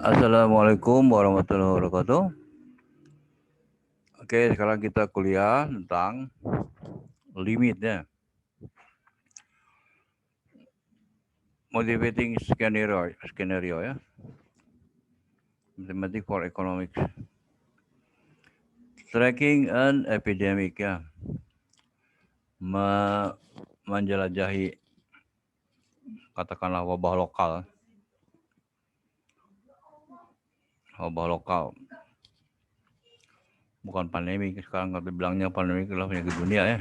Assalamualaikum warahmatullahi wabarakatuh. Oke, sekarang kita kuliah tentang limitnya. Motivating skenario ya. Mathematics for Economics. Tracking an epidemic ya. Menjelajahi katakanlah wabah lokal. Wabah lokal. Bukan pandemi, sekarang kata bilangnya pandemi adalah penyakit dunia ya.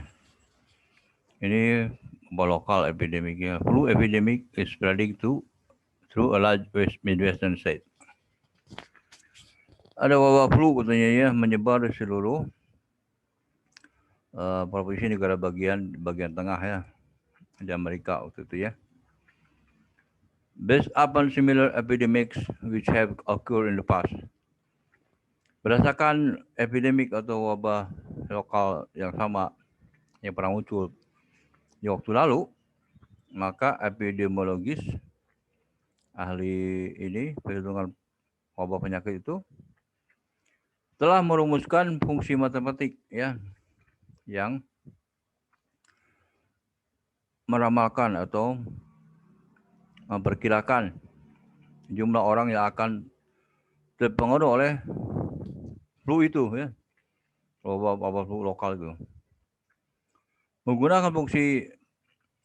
Ini wabah lokal epidemic ya. Flu epidemic is spreading through a large Midwestern state. Ada wabah flu katanya ya menyebar di seluruh provinsi negara bagian tengah ya di Amerika waktu itu ya. Based upon similar epidemics which have occurred in the past. Berdasarkan epidemik atau wabah lokal yang sama yang pernah muncul di waktu lalu, maka epidemiologis ahli ini perhitungan wabah penyakit itu telah merumuskan fungsi matematik ya yang meramalkan atau memperkirakan jumlah orang yang akan terpengaruh oleh flu itu ya, wabah flu lokal itu. Menggunakan fungsi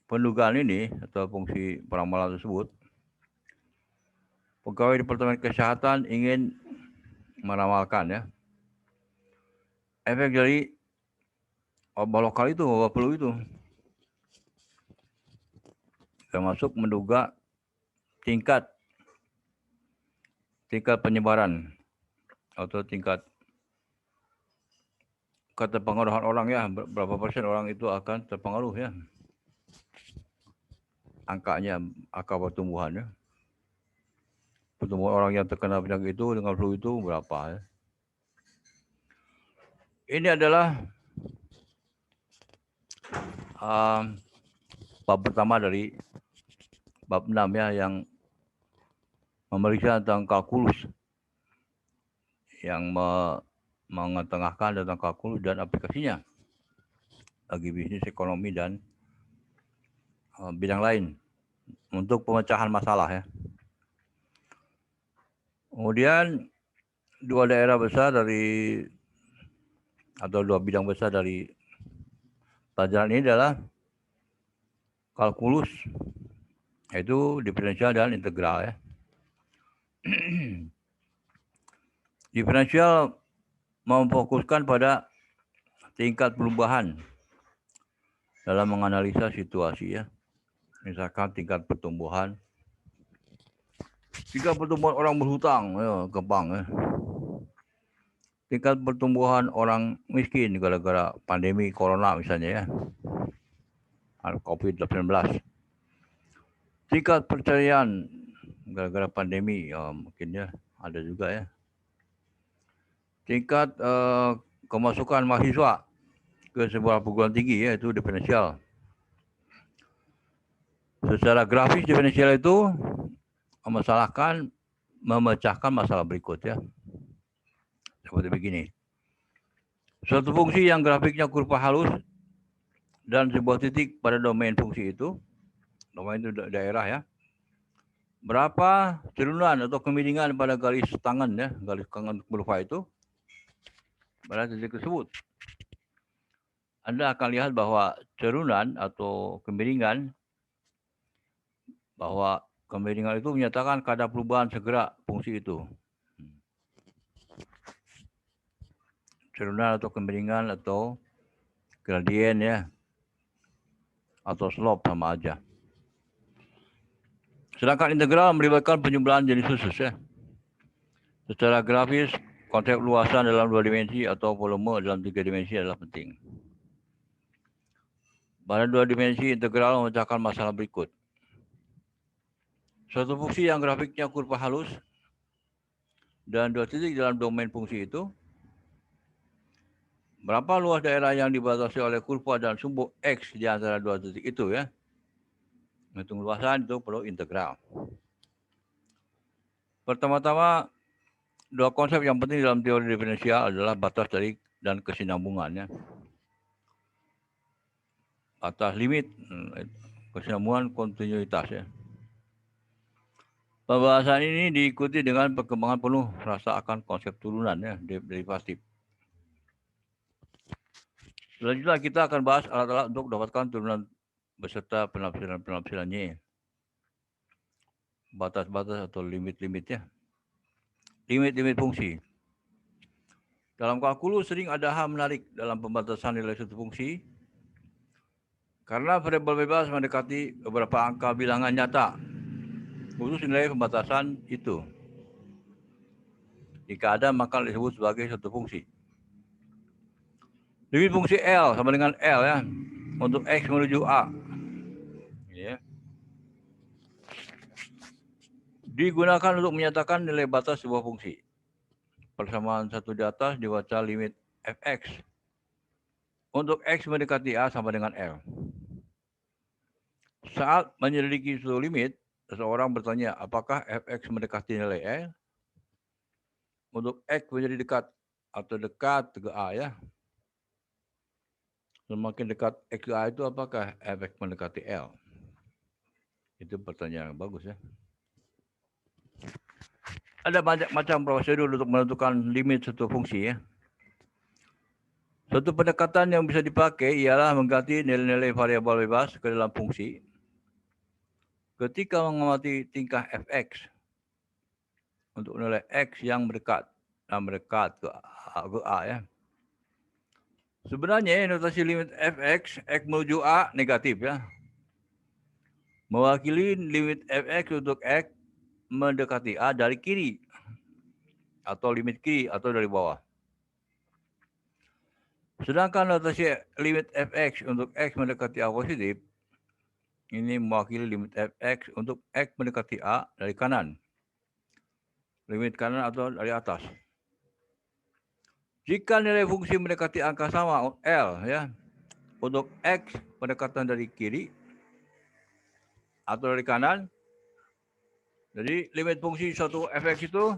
pendugaan ini atau fungsi peramalan tersebut, pegawai Departemen Kesehatan ingin meramalkan ya efek dari wabah lokal itu, wabah flu itu, termasuk menduga tingkat penyebaran atau tingkat keterpengaruhan orang ya, berapa persen orang itu akan terpengaruh ya, angkanya, angka pertumbuhannya, pertumbuhan orang yang terkena penyakit itu dengan flu itu berapa ya. Ini adalah bab pertama dari bab 6 ya, yang memeriksa tentang kalkulus, yang mengetengahkan tentang kalkulus dan aplikasinya bagi bisnis, ekonomi, dan bidang lain untuk pemecahan masalah ya. Kemudian dua bidang besar dari pelajaran ini adalah kalkulus, yaitu diferensial dan integral ya. Diferensial memfokuskan pada tingkat perubahan dalam menganalisa situasi ya. Misalkan tingkat pertumbuhan orang berhutang ya, gampang ya. Tingkat pertumbuhan orang miskin gara-gara pandemi corona misalnya ya, COVID-19. Tingkat perceraian gara-gara pandemi ya, mungkin ya ada juga ya. Tingkat kemasukan mahasiswa ke sebuah perguruan tinggi ya, itu diferensial. Secara grafis diferensial itu memecahkan masalah berikut ya. Seperti begini. Suatu fungsi yang grafiknya kurva halus dan sebuah titik pada domain fungsi itu, domain itu daerah ya. Berapa cerunan atau kemiringan pada garis tangan ya, garis tangan kurva itu pada titik tersebut. Anda akan lihat bahwa cerunan atau kemiringan, itu menyatakan kadar perubahan segera fungsi itu. Cerunan atau kemiringan atau gradien ya, atau slope sama aja. Sedangkan integral melibatkan penjumlahan jenis khusus ya. Secara grafis, konsep luasan dalam 2 dimensi atau volume dalam 3 dimensi adalah penting. Pada 2 dimensi, integral memecahkan masalah berikut. Suatu fungsi yang grafiknya kurva halus dan 2 titik dalam domain fungsi itu, berapa luas daerah yang dibatasi oleh kurva dan sumbu X di antara 2 titik itu ya. Menghitung luasan itu perlu integral. Pertama-tama, dua konsep yang penting dalam teori diferensial adalah batas dari dan kesinambungannya. Batas limit, kesinambungan kontinuitas ya. Pembahasan ini diikuti dengan perkembangan penuh rasa akan konsep turunan ya, derivatif. Selanjutnya kita akan bahas alat-alat untuk mendapatkan turunan beserta penafsiran-penafsirannya. Batas-batas atau limit-limitnya. Limit-limit fungsi. Dalam kalkulus sering ada hal menarik dalam pembatasan nilai suatu fungsi karena variabel bebas mendekati beberapa angka bilangan nyata, khusus nilai pembatasan itu. Jika ada, maka disebut sebagai suatu fungsi. Limit fungsi L sama dengan L ya, untuk X menuju A. Ya. Digunakan untuk menyatakan nilai batas sebuah fungsi. Persamaan satu di atas dibaca limit fx. Untuk X mendekati A sama dengan L. Saat menyelidiki suatu limit, seseorang bertanya apakah fx mendekati nilai L? Untuk X menjadi dekat atau dekat ke A ya. Semakin dekat X ke A itu apakah fx mendekati L? Itu pertanyaan yang bagus ya. Ada banyak macam prosedur untuk menentukan limit suatu fungsi ya. Suatu pendekatan yang bisa dipakai ialah mengganti nilai-nilai variabel bebas ke dalam fungsi ketika mengamati tingkah fx untuk nilai x yang mendekat ke A ya. Sebenarnya notasi limit fx, x menuju A negatif ya. Mewakili limit fx untuk x mendekati A dari kiri atau limit kiri atau dari bawah. Sedangkan notasi limit fx untuk x mendekati A positif ini mewakili limit fx untuk x mendekati A dari kanan. Limit kanan atau dari atas. Jika nilai fungsi mendekati angka sama L ya, untuk X pendekatan dari kiri atau dari kanan, jadi limit fungsi suatu fx itu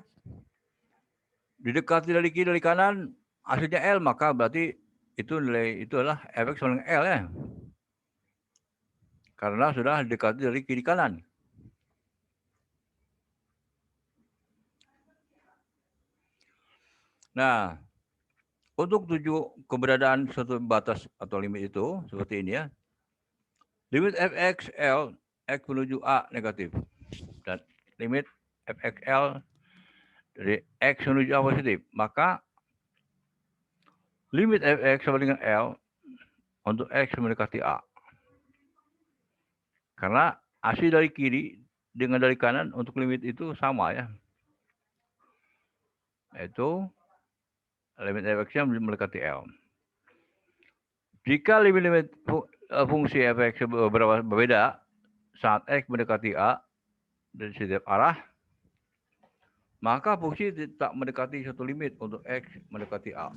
didekati dari kiri dari kanan, hasilnya L, maka berarti itu nilai itu adalah fx sama dengan L ya. Karena sudah didekati dari kiri kanan. Nah, untuk tujuh keberadaan suatu batas atau limit itu seperti ini ya. Limit fx L, x menuju A negatif. Dan limit fxl dari x menuju A positif. Maka limit fx sama dengan L untuk x mendekati A. Karena hasil dari kiri dengan dari kanan untuk limit itu sama ya. Yaitu limit fx-nya mendekati L. Jika limit fungsi fx berbeda saat x mendekati A dari setiap arah, maka fungsi tak mendekati satu limit untuk x mendekati A.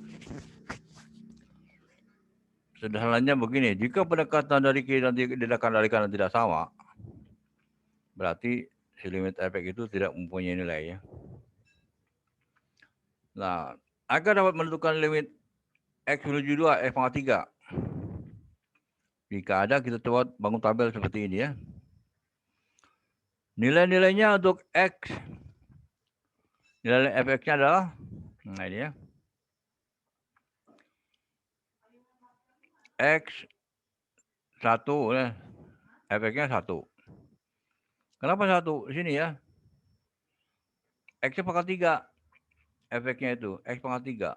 Sederhananya begini, jika pendekatan dari kiri dan pendekatan dari kanan tidak sama, berarti si limit fx itu tidak mempunyai nilai ya. Nah, agar dapat menentukan limit x menuju 2, x pangkat 3. Jika ada, kita coba bangun tabel seperti ini ya. Nilai-nilainya untuk x, nilai fx-nya adalah, nah ini ya, x 1, ya. Fx-nya 1. Kenapa 1? Di sini ya. X-nya pangkat 3. Fx-nya itu, x pangkat 3.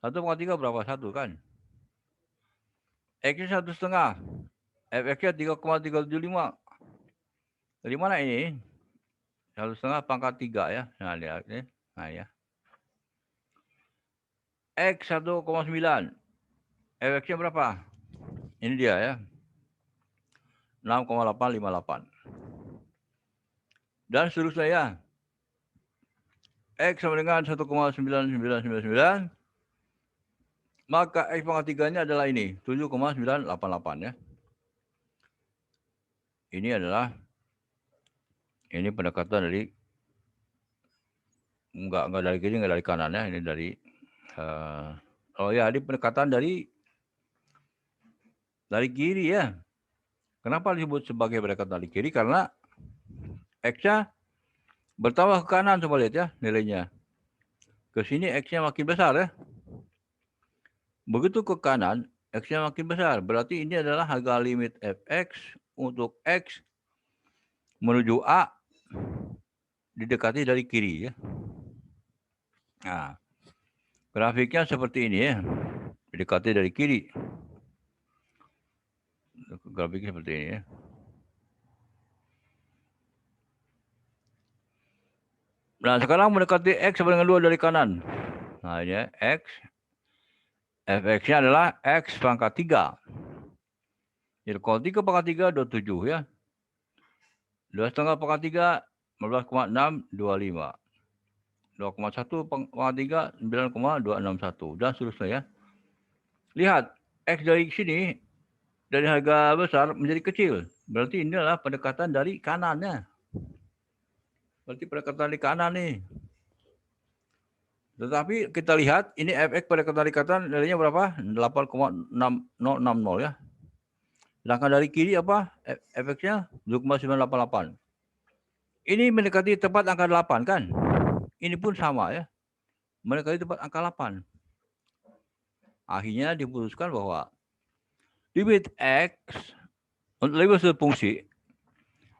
1 pangkat 3 berapa? 1 kan? X-nya 1,5. Fx-nya 3,375. Dari mana ini? 1,5 pangkat 3 ya. Nah, lihat ini. Nah ya. X 1,9. Fx-nya berapa? Ini dia ya. 6,858. Dan seterusnya ya. X sama dengan 1,9999. Maka X pangkat 3-nya adalah ini. 7,988 ya. Ini adalah pendekatan dari Enggak dari kiri, enggak dari kanan ya. Ini dari ini pendekatan dari kiri ya. Kenapa disebut sebagai pendekatan dari kiri? Karena X-nya bertambah ke kanan, coba lihat ya nilainya. Ke sini X-nya makin besar ya. Begitu ke kanan, X-nya makin besar. Berarti ini adalah harga limit Fx untuk X menuju A didekati dari kiri ya. Nah, grafiknya seperti ini ya. Didekati dari kiri. Grafiknya seperti ini ya. Nah, sekarang mendekati X sama dengan 2 dari kanan. Nah, ini ya, X. Fx-nya adalah X pangkat 3. Jadi kalau 3 pangkat 3, 27 ya. 2,5 pangkat 3, 15,6, 25. 2,1 pangkat 3, 9,261. Dan seterusnya ya. Lihat, X dari sini, dari harga besar menjadi kecil. Berarti ini adalah pendekatan dari kanannya. Berarti pendekatan dari kanan nih. Tetapi kita lihat ini Fx pada ketarikatan nilainya berapa? 8,6060 ya. Sedangkan dari kiri apa? Fx-nya 7,988. Ini mendekati tepat angka 8 kan? Ini pun sama ya. Mendekati tepat angka 8. Akhirnya diputuskan bahwa limit X untuk limit suatu fungsi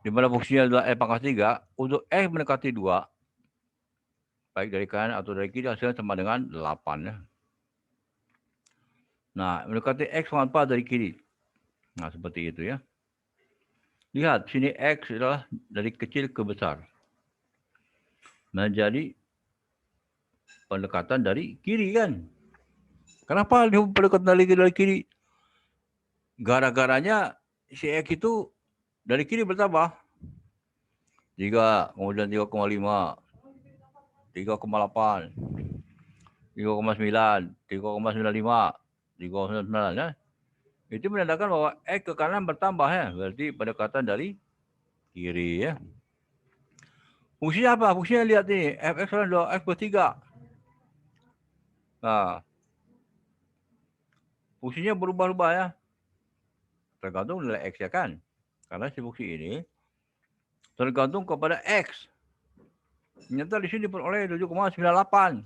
di mana fungsinya adalah F pangkat 3 untuk X mendekati 2 baik dari kanan atau dari kiri hasilnya sama dengan 8 ya. Nah, mendekati X pangkat 4 dari kiri. Nah, seperti itu ya. Lihat, sini X adalah dari kecil ke besar. Menjadi pendekatan dari kiri kan. Kenapa dia pendekatan dari kiri? Gara-garanya si X itu dari kiri bertambah. 3, kemudian 3,5, 3,8, 3,9, 3,95, 3,99 ya. Itu menandakan bahwa X ke kanan bertambah ya. Berarti pendekatan dari kiri ya. Fungsinya apa? Fungsinya lihat nih. Fx adalah 2x per 3. Nah. Fungsinya berubah-ubah ya. Tergantung nilai X ya kan. Karena si fungsi ini tergantung kepada X. Ternyata di sini diperoleh 7,98.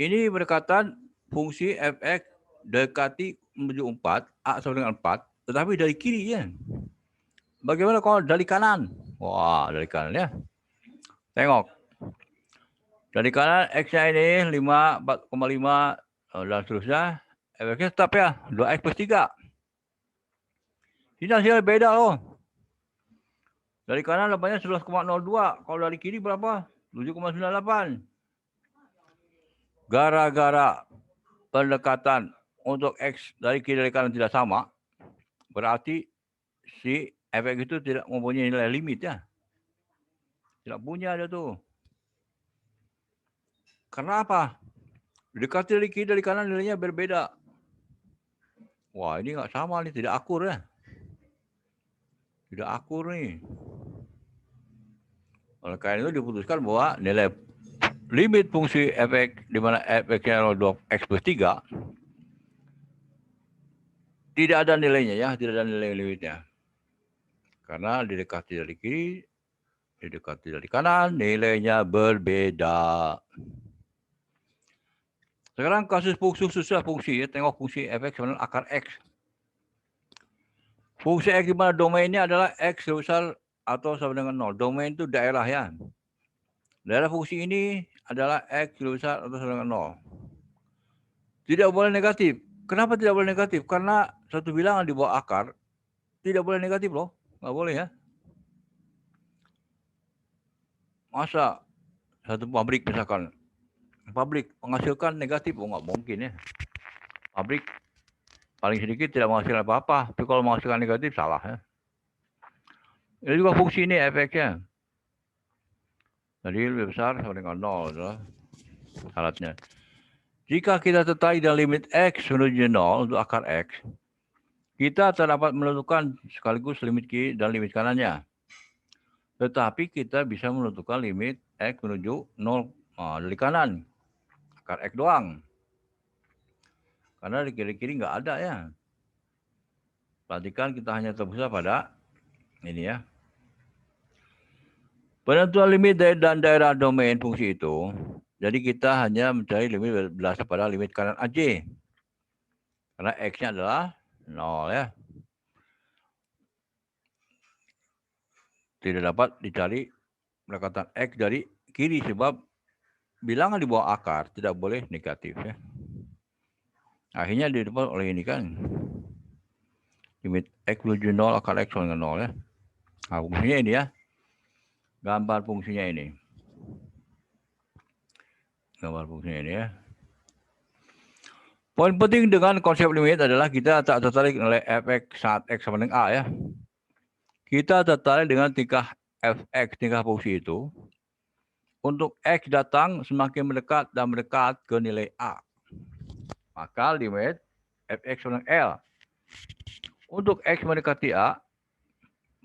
Ini berdekatan fungsi Fx dekati menuju 4, A sama dengan 4. Tetapi dari kiri ya. Bagaimana kalau dari kanan? Wah, dari kanan ya. Tengok. Dari kanan X-nya ini 5, 4,5 dan seterusnya. Fx-nya tetap ya. 2x plus 3. Ini hasilnya beda loh. Dari kanan dapatnya 11,02. Kalau dari kiri berapa? 7,98. Gara-gara pendekatan untuk X dari kiri dari kanan tidak sama, berarti si Fx itu tidak mempunyai nilai limit ya. Tidak punya ada tuh. Karena apa? Dekati dari kiri dari kanan nilainya berbeda. Wah, ini nggak sama nih, tidak akur ya. Tidak akur nih. Oleh karena itu diputuskan bahwa nilai limit fungsi Fx di mana Fx-nya 2x plus 3 tidak ada nilainya ya, tidak ada nilai limitnya. Karena didekati dari kiri, didekati dari kanan, nilainya berbeda. Sekarang kasus susah fungsi, tengok fungsi Fx sama akar X. Fungsi X di mana domainnya adalah X besar atau sama dengan 0. Domain itu daerah ya. Daerah fungsi ini adalah X besar atau sama dengan 0. Tidak boleh negatif. Kenapa tidak boleh negatif? Karena satu bilangan di bawah akar tidak boleh negatif loh. Nggak boleh ya. Masa satu pabrik misalkan, pabrik menghasilkan negatif, oh nggak mungkin ya. Pabrik paling sedikit tidak menghasilkan apa-apa, tapi kalau menghasilkan negatif salah ya. Ini juga fungsi ini efeknya. Jadi lebih besar sama dengan 0 adalah syaratnya. Jika kita tertarik dalam limit X menuju 0 untuk akar X, kita dapat menentukan sekaligus limit kiri dan limit kanannya. Tetapi kita bisa menentukan limit X menuju 0 dari kanan. Akar X doang. Karena di kiri-kiri nggak ada ya. Perhatikan kita hanya terpusat pada ini ya. Penentuan limit dan daerah domain fungsi itu. Jadi kita hanya mencari limit berdasar pada limit kanan AJ. Karena X-nya adalah 0 ya. Tidak dapat dicari pendekatan X dari kiri sebab bilangan di bawah akar tidak boleh negatif ya. Akhirnya didapat oleh ini kan. Limit X menuju 0, akar X sama dengan 0 ya. Nah, fungsinya ini ya. Gambar fungsinya ini. Gambar fungsinya ini ya. Poin penting dengan konsep limit adalah kita tak tertarik oleh fx saat x sama dengan a ya. Kita tertarik dengan tingkah fx, tingkah fungsi itu. Untuk x datang semakin mendekat dan mendekat ke nilai a. Maka limit fx sama dengan L. Untuk x mendekati a,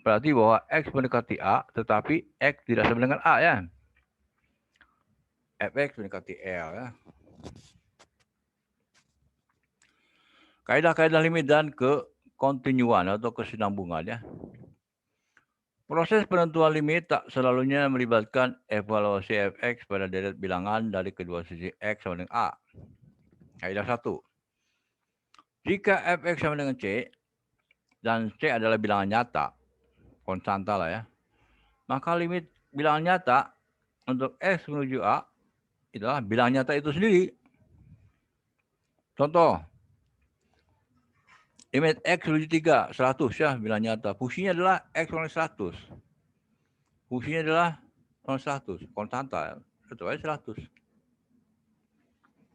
berarti bahwa x mendekati a, tetapi x tidak sama dengan a ya. Fx mendekati L ya. Kaidah-kaidah limit dan kekontinuan atau kesinambungan ya. Proses penentuan limit tak selalunya melibatkan evaluasi fx pada deret bilangan dari kedua sisi x sama dengan a. Kaidah 1. Jika fx sama dengan c dan c adalah bilangan nyata, konstanta lah ya, maka limit bilangan nyata untuk x menuju a adalah bilangan nyata itu sendiri. Contoh, limit X menuju 3, 100 ya, bilangan nyata. Fungsinya adalah X sama 100. Fungsinya adalah 100, konstanta. Itu aja 100.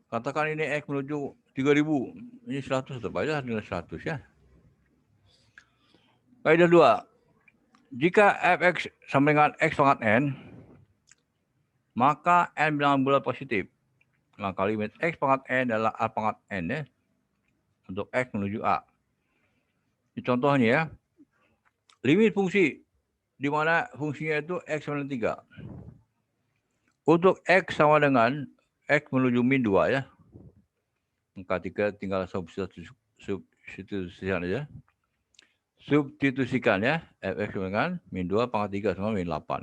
Katakan ini X menuju 3000. Ini 100, tetap aja dengan 100 ya. Kaidah 2. Jika fx sama dengan x pangkat n, maka n bilangan bulat positif. Maka limit x pangkat n adalah a pangkat n ya. Untuk x menuju a. Ini contohnya ya. Limit fungsi di mana fungsinya itu x sama dengan 3. Untuk x sama dengan x menuju min 2 ya. Maka 3 tinggal substitusikan aja. Substitusikan ya. Fx sama dengan min 2 pangkat 3 sama min 8.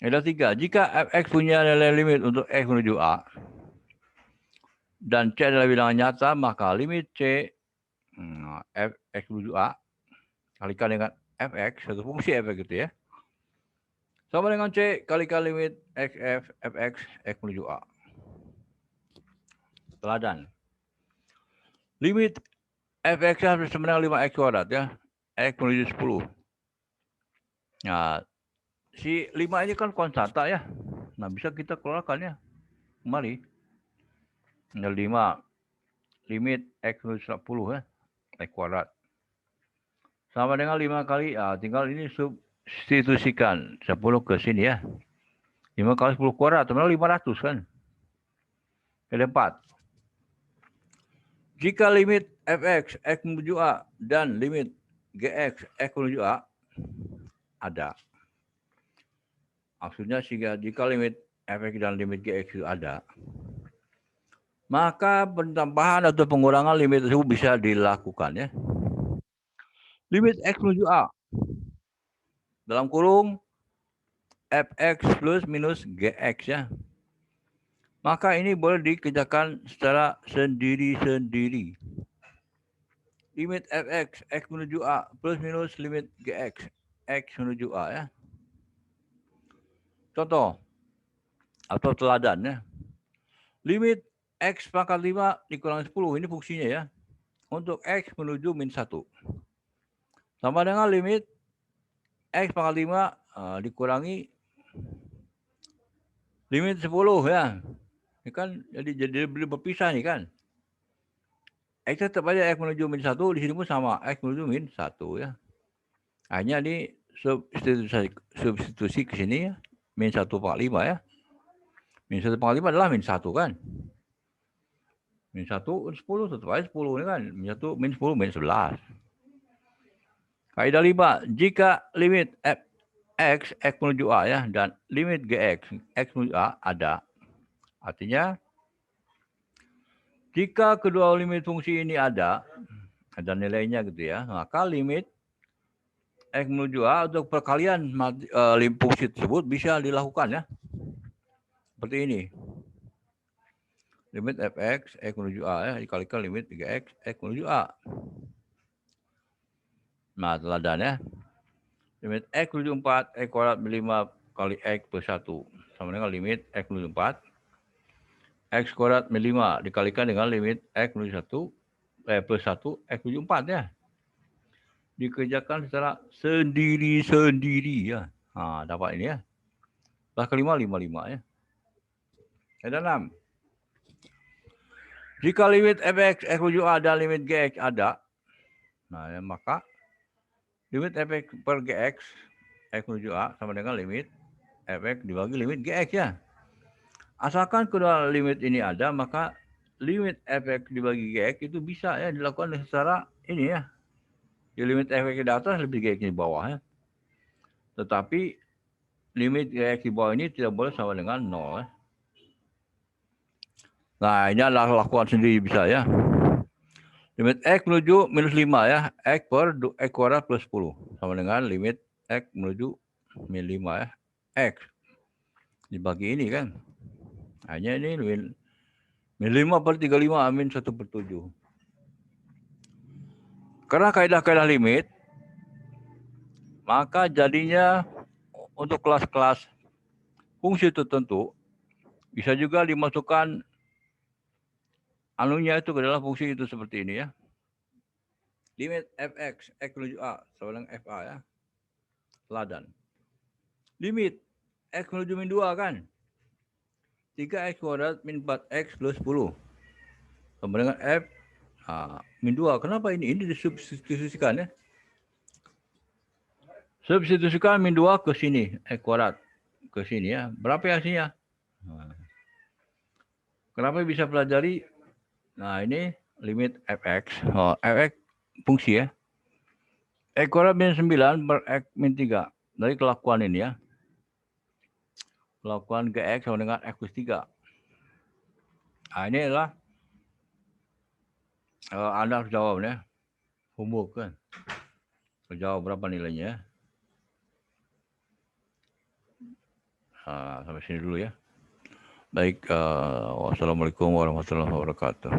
Ada 3. Jika fx punya nilai limit untuk x menuju a dan c adalah bilangan nyata, maka limit c fx menuju a kalikan dengan fx, satu fungsi fx gitu ya, sama dengan c kalikan limit fx x menuju a. Teladan. Limit fx sama dengan 5x kuadrat ya, x menuju 10. Nah, si 5 ini kan konstanta ya. Nah, bisa kita keluarkan ya. Kembali. 5 limit x menuju 10 ya, x kuadrat. Sama dengan 5 kali, tinggal ini substitusikan 10 ke sini ya. 5 kali 10 kuadrat, teman 500 kan. Ada 4. Jika limit fx, x menuju a, dan limit gx, x menuju a, ada. Maksudnya jika limit fx dan limit gx itu ada, maka penambahan atau pengurangan limit tersebut bisa dilakukan ya. Limit x menuju a dalam kurung fx plus minus gx ya. Maka ini boleh dikerjakan secara sendiri-sendiri. Limit fx, x menuju a plus minus limit gx, x menuju a ya. Contoh atau teladan ya. Limit x pangkat 5 dikurangi 10, ini fungsinya ya. Untuk x menuju min 1. Sama dengan limit x pangkat 5 dikurangi limit 10 ya. Ini kan jadi berpisah nih kan. X tetap aja x menuju min 1, di sini pun sama x menuju min 1 ya. Hanya di substitusi ke sini ya. Min 1 pangkat 5 ya. Min 1 pangkat 5 adalah min 1 kan. Min 1, 10 tetap aja 10 ini kan. Min 1, min 10, min 11. Kaidah 5. Jika limit X menuju A ya, dan limit Gx, X menuju A ada. Artinya, jika kedua limit fungsi ini ada nilainya gitu ya, maka limit X menuju A untuk perkalian fungsi tersebut bisa dilakukan ya. Seperti ini. Limit fx, X menuju A ya, dikalikan limit 3x, X menuju A. Nah, teladannya. Limit X menuju 4, X kuadrat 5 kali X plus 1. Sama dengan limit X menuju 4, X kuadrat 5 dikalikan dengan limit X menuju 1, plus 1, X menuju 4 ya. Dikerjakan secara sendiri-sendiri ya. Nah, dapat ini ya. Plus kelima, 5 ya. Ada 6. Jika limit fx, X menuju A dan limit gx ada, nah ya, maka limit fx per gx, X menuju A sama dengan limit fx dibagi limit gx ya. Asalkan kedua limit ini ada, maka limit fx dibagi gx itu bisa ya dilakukan secara ini ya. Di limit fx di atas, lebih gx di bawah ya. Tetapi limit gx di bawah ini tidak boleh sama dengan 0 ya. Nah, ini adalah lakukan sendiri bisa ya. Limit X menuju minus 5 ya. X per X kuadrat plus 10. Sama dengan limit X menuju minus 5 ya. X. Dibagi ini kan. Hanya ini min 5 per 35 min 1 per 7. Karena kaidah-kaidah limit, maka jadinya untuk kelas-kelas fungsi tertentu, bisa juga dimasukkan anunya itu ke dalam fungsi itu seperti ini ya. Limit fx, X menuju A, sama dengan fa ya. Teladan. Limit X menuju min 2 kan. 3x kuadrat min 4x plus 10. Sama dengan F min 2. Kenapa ini? Ini disubstitusikan ya. Substitusikan min 2 ke sini. X kuadrat ke sini ya. Berapa hasilnya? Kenapa bisa pelajari? Nah ini limit fx. Fx fungsi ya. X kuadrat min 9 per X min 3. Dari kelakuan ini ya. Kelakuan gx sama dengan X plus 3. Nah ini adalah Anda harus jawab ya. Homework kan. Jawab berapa nilainya. Sampai sini dulu ya. Baik, wassalamualaikum warahmatullahi wabarakatuh.